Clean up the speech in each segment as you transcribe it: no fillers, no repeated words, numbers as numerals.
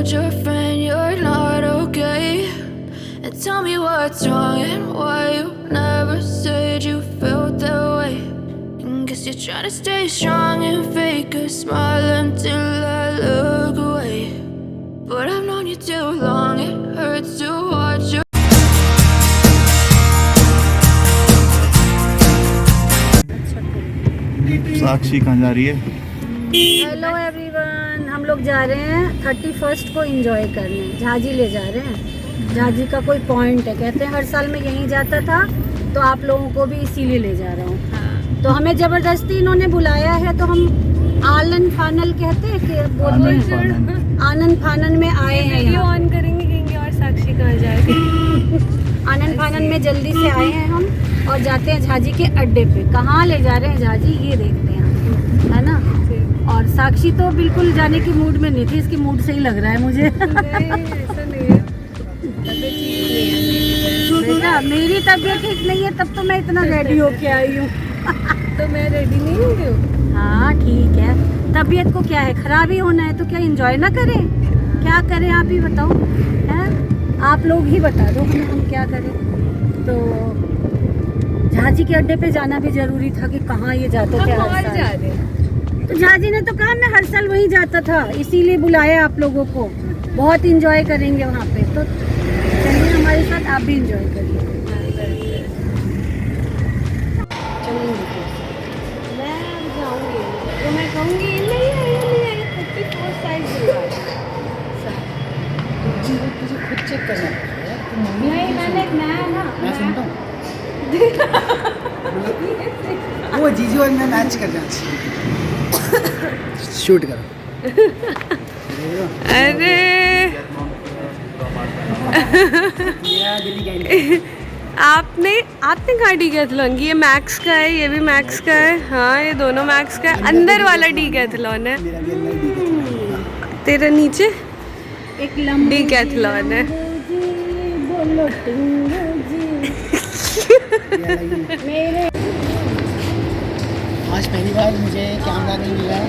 told your friend you're not okay, and tell me what's wrong and why you never said you felt that way. And guess you're trying to stay strong and fake a smile until I look away. But I've known you too long, it hurts to watch you. साक्षी कहाँ जा रही है? Hello everyone, हम लोग जा रहे हैं 31st को एंजॉय करने। झाजी ले जा रहे हैं। झाजी का कोई पॉइंट है, कहते हैं हर साल मैं यहीं जाता था, तो आप लोगों को भी इसीलिए ले जा रहा हूँ। तो हमें ज़बरदस्ती इन्होंने बुलाया है, तो हम आनंद फानल कहते हैं कि बोलते हैं, आनंद फानन में आए हैं। वीडियो ऑन करेंगे कहेंगे और साक्षी कहाँ जाएगी। आनंद फानन में जल्दी से आए हैं हम और जाते हैं झाजी के अड्डे पे। कहाँ ले जा रहे हैं झाजी ये देखते हैं, है ना। और साक्षी तो बिल्कुल जाने की मूड में नहीं थी, इसकी मूड से ही लग रहा है मुझे। नहीं, ऐसा नहीं है, बेटा मेरी तबीयत ठीक नहीं है, तब तो मैं इतना रेडी होके आई हूँ। तो मैं रेडी नहीं हूँ। हाँ ठीक है, तबीयत को क्या है, खराब ही होना है तो क्या एंजॉय ना करें? क्या करें आप ही बताओ, हैं? आप लोग ही बता दो हमें, हम क्या करें। तो झाजी के अड्डे पे जाना भी जरूरी था कि कहाँ ये जाते थे हर साल। जा रहे हैं। तो झाजी ने तो कहा मैं हर साल वहीं जाता था, इसीलिए बुलाया आप लोगों को। बहुत इंजॉय करेंगे वहाँ पे, तो चलिए हमारे साथ आप भी इंजॉय करिए। चलेंगे मैं अब जाऊँगी तो मैं कहूँगी नहीं 34 साइज तुझे खुद चेक करना है। नहीं मैं ना मैं सुनता हूँ। वो जीजू और मैं मैच कर जाना चाहिए। शूट करो। अरे आपने कहा डीकैथलॉन की? ये मैक्स का है, ये भी मैक्स का है। हाँ ये दोनों मैक्स का है। अंदर वाला डीकैथलॉन है, तेरे नीचे एक लंबी डीकैथलॉन है। बोलो टिंगो जी। मेरे आज पहली बार मुझे कैमरा नहीं मिला है।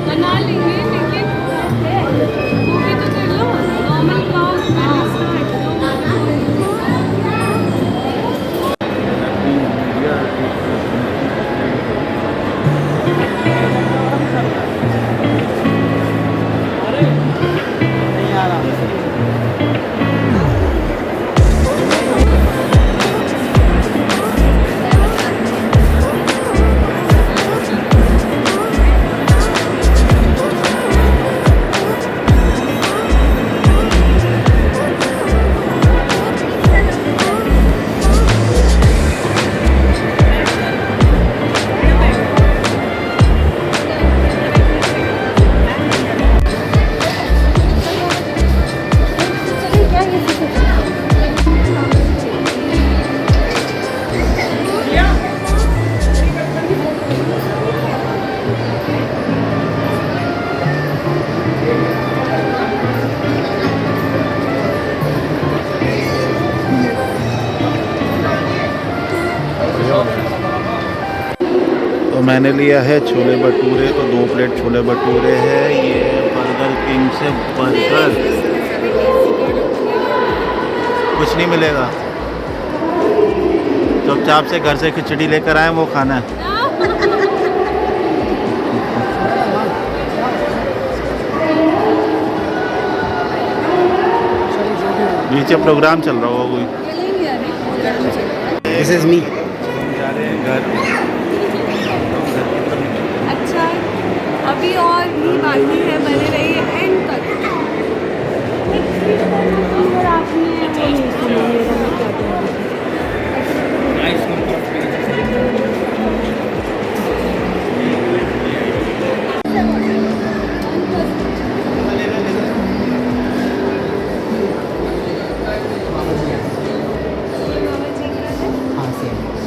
बना लेंगे लेकिन वो भी तो कर लो नॉर्मल ब्लॉग। तो मैंने लिया है छोले भटूरे, तो 2 प्लेट छोले भटूरे है। ये बर्गर किंग से बर्गर, कुछ नहीं मिलेगा। चुपचाप से घर से खिचड़ी लेकर आए, वो खाना है। नीचे प्रोग्राम चल रहा होगा कोई। This is me. जा रहे हैं घर। अच्छा अभी और भी बाकी है, बने रहिए एंड तक। अगर आपने वो नहीं सुना मेरा मैं क्या कहूँ।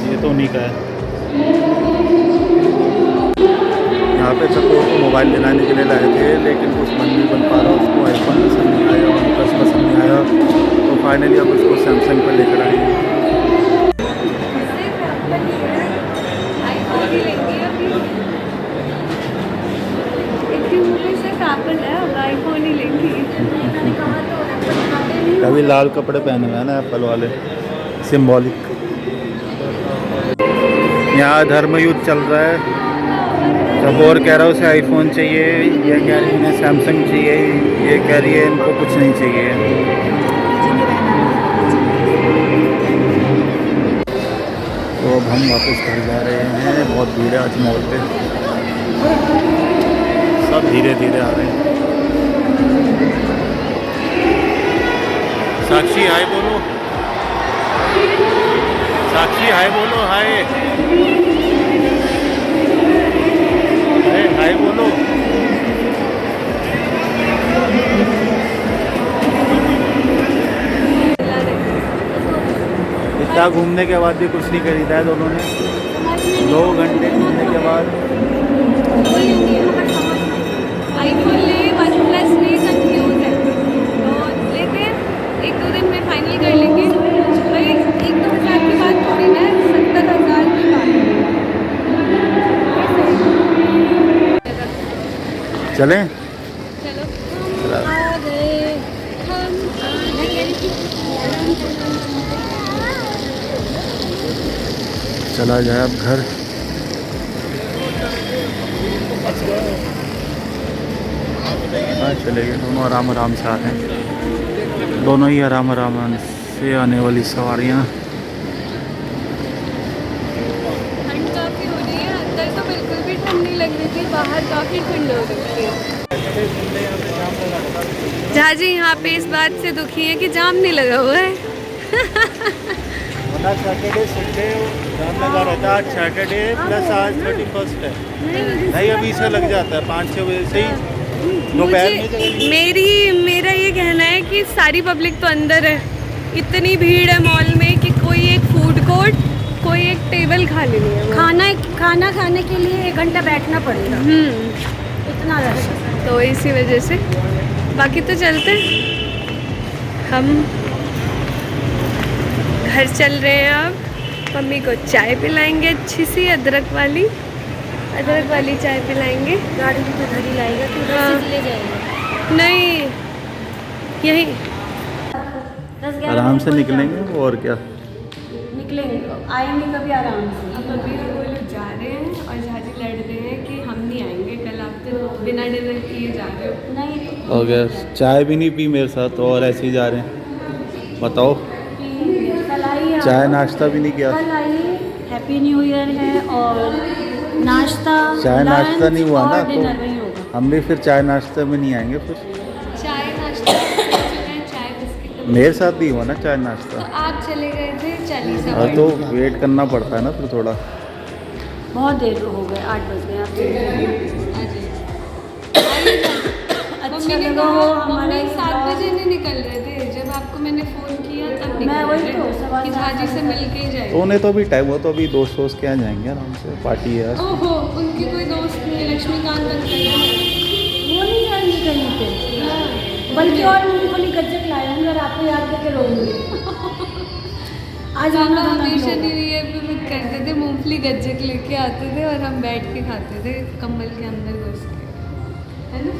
ये तो उन्हीं का है। यहाँ पे सपोर्ट मोबाइल दिलाने के लिए लाए थे, लेकिन कुछ बन नहीं बन पा रहा, उसको आईफोन पसंद नहीं आया, वन प्लस पसंद नहीं आया, तो फाइनली अब उसको सैमसंग पर लेकर आए हैं। आईफोन ही लेंगी। अभी लाल कपड़े पहने हुए हैं ना एप्पल वाले, सिंबॉलिक। यहाँ धर्म युद्ध चल रहा है, जब और कह रहा है उसे आईफोन चाहिए, ये कह रही है इन्हें सैमसंग चाहिए, ये कह रही है इनको कुछ नहीं चाहिए। तो अब हम वापस घर जा रहे हैं, बहुत भीड़ है आज मॉल पे, सब धीरे धीरे आ रहे हैं। साक्षी हाय बोलो, साक्षी हाय बोलो, हाय हाय बोलो। इतना घूमने के बाद भी कुछ नहीं खरीदा है दोनों ने, 2 घंटे घूमने के बाद। आईफोन ले, वन प्लस ले, कंफ्यूज है, तो लेते हैं, 1-2 दिन में फाइनल कर लेंगे। भाई 1-2 हज़ार की बात थोड़ी ना, 70,000 की बात है। चलें? चलो आ गए हम, चला जाए अब घर। हाँ चले गए दोनों, आराम आराम से आ रहे हैं दोनों ही, आराम आराम से आने वाली सवारियाँ। ठंड काफ़ी हो रही है, अंदर तो बिल्कुल भी ठंड नहीं लग रही थी, बाहर काफ़ी ठंड हो रही थी। झाजी यहाँ पे इस बात से दुखी है कि जाम नहीं लगा हुआ है। सैटरडे संडे जाम लगा रहता है, आज सैटरडे प्लस आज 31 है। नहीं अभी से लग जाता है 5-6 बजे से ही दोपहर में। मेरा ये कहना है कि सारी पब्लिक तो अंदर है, इतनी भीड़ है मॉल में कि कोई एक फूड कोर्ट, कोई एक टेबल खाली नहीं है। खाना खाने के लिए 1 घंटा बैठना पड़ेगा, इतना रश है। तो इसी वजह से बाकी तो चलते हम घर चल रहे हैं। अब मम्मी को चाय पिलाएंगे, अच्छी सी अदरक वाली चाय पिलाएंगे। गाड़ी भी तो घर ही लाएगा, तो हाँ। उधर से ले जाएगा। नहीं यही 10-11 आराम से बजे निकलेंगे और क्या, निकलेंगे आएंगे कभी आराम से। अब अभी वो लोग जा रहे हैं और झाजी लड़ रहे हैं कि हम नहीं आएंगे कल, आप तो बिना डिनर किए जा रहे हो। नहीं हो गया, चाय भी नहीं पी मेरे साथ और ऐसे ही जा रहे हैं। बताओ, कल आइए, चाय नाश्ता भी नहीं किया। कल आइए, हैप्पी न्यू ईयर है और नाश्ता चाय नाश्ता नहीं हुआ ना, डिनर तो नहीं होगा। हम भी फिर चाय नाश्ते में नहीं आएंगे फिर। चाय नाश्ता चाय बिस्किट मेरे साथ भी हुआ ना चाय तो नाश्ता, आप चले गए थे 40 और तो वेट करना पड़ता है ना फिर थोड़ा। बहुत देर हो गए, 8 बज गए, आप चले जाइए। अच्छा लगा हो हमारा मम्मी 7 बजे नहीं निकल रहे थे, जब आपको मैंने फ़ोन किया तब निकल मैं वही रहे तो, थे सवा कि सात झाजी से बजे। मिल के ही जाए। तो उन्हें तो अभी टाइम हो, तो अभी दोस्त वोस्त के यहाँ जाएंगे आराम से, पार्टी है आज। ओहो, उनकी कोई दोस्त नहीं, लक्ष्मीकांत अंकल है। वो नहीं जाएंगे कहीं पे, बल्कि और मूंगफली गज्जक लाए होंगे और आपको याद करके रोएंगे। आज हम पापा लोग हमेशा न्यू ईयर पे भी करते थे, मूंगफली गज्जक लेके आते थे और हम बैठ के खाते थे कम्बल के अंदर घुस के, है ना।